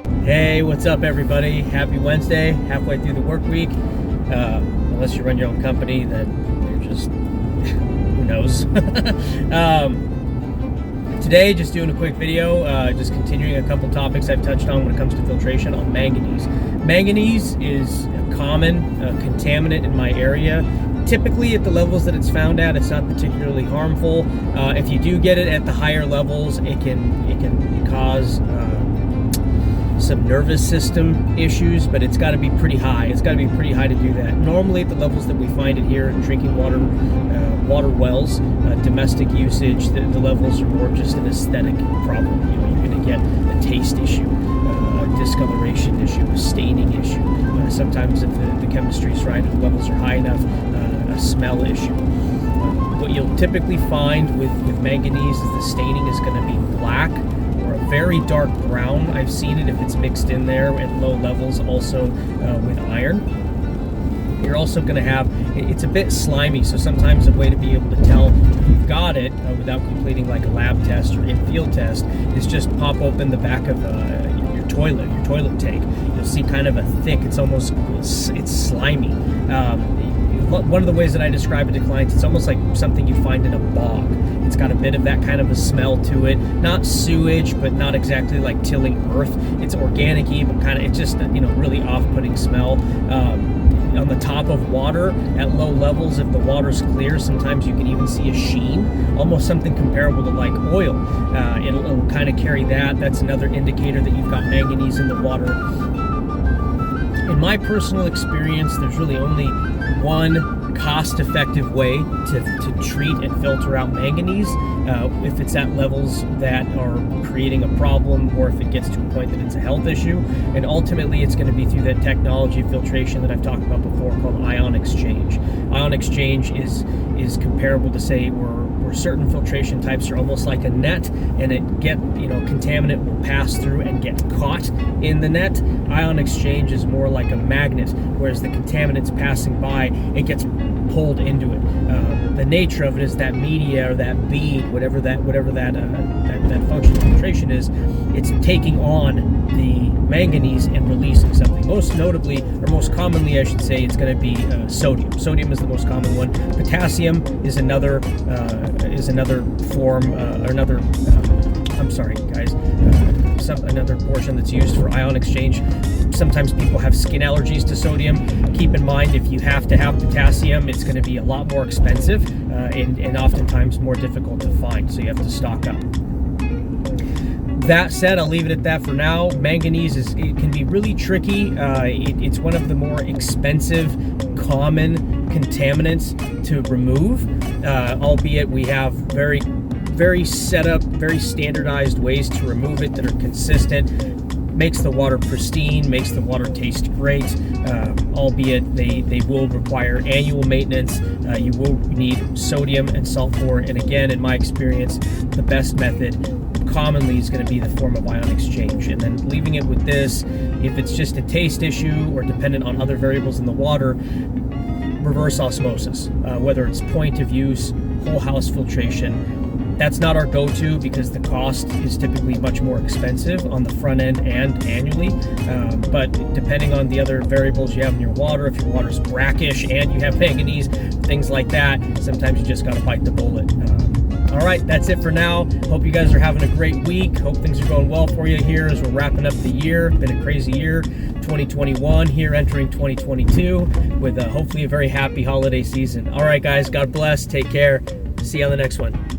Hey, what's up everybody? Happy Wednesday, halfway through the work week. Unless you run your own company, then you're just, who knows. Today, just doing a quick video, just continuing a couple topics I've touched on when it comes to filtration on manganese. Manganese is a common contaminant in my area. Typically at the levels that it's found at, it's not particularly harmful. If you do get it at the higher levels, it can cause some nervous system issues, but it's got to be pretty high. It's got to be pretty high to do that. Normally at the levels that we find it here in drinking water, water wells, domestic usage, the levels are more just an aesthetic problem. You know, you're going to get a taste issue, a discoloration issue, a staining issue. Sometimes if the chemistry is right, if the levels are high enough, a smell issue. What you'll typically find with manganese is the staining is going to be black, very dark brown. I've seen it if it's mixed in there at low levels, also with iron. You're also going to have, it's a bit slimy, so sometimes a way to be able to tell if you've got it without completing like a lab test or in-field test is just pop open the back of your toilet tank. You'll see kind of a thick, it's slimy. One of the ways that I describe it to clients, it's almost like something you find in a bog. It's got a bit of that kind of a smell to it. Not sewage, but not exactly like tilling earth. It's organic-y, but kind of, it's just a, really off-putting smell. On the top of water, at low levels, if the water's clear, sometimes you can even see a sheen, almost something comparable to like oil. It'll kind of carry that. That's another indicator that you've got manganese in the water. In my personal experience, there's really only one cost-effective way to treat and filter out manganese if it's at levels that are creating a problem, or if it gets to a point that it's a health issue. And ultimately it's going to be through that technology of filtration that I've talked about before called ion exchange. Ion exchange is comparable to, say, where certain filtration types are almost like a net, and contaminant will pass through and get caught in the net. Ion exchange is more like a magnet, whereas the contaminant's passing by, it gets pulled into it. The nature of it is that media, or that bead, whatever that function of filtration is, it's taking on the manganese and releasing something. Most notably, or most commonly I should say, it's going to be sodium. Sodium is the most common one. Potassium is another form, or another, I'm sorry guys, another portion that's used for ion exchange. Sometimes people have skin allergies to sodium. Keep in mind, if you have to have potassium, it's going to be a lot more expensive and oftentimes more difficult to find, so you have to stock up. That said, I'll leave it at that for now. Manganese it can be really tricky. It's one of the more expensive, common contaminants to remove, albeit we have very set up, very standardized ways to remove it that are consistent. Makes the water pristine, makes the water taste great, albeit they will require annual maintenance. You will need sodium and salt for it, and again, in my experience, the best method commonly is going to be the form of ion exchange. And then leaving it with this, if it's just a taste issue or dependent on other variables in the water, reverse osmosis, whether it's point of use, whole house filtration. That's not our go-to because the cost is typically much more expensive on the front end and annually. But depending on the other variables you have in your water, if your water's brackish and you have manganese, things like that, sometimes you just got to bite the bullet. All right, that's it for now. Hope you guys are having a great week. Hope things are going well for you here as we're wrapping up the year. Been a crazy year, 2021 here, entering 2022 with hopefully a very happy holiday season. All right, guys, God bless. Take care. See you on the next one.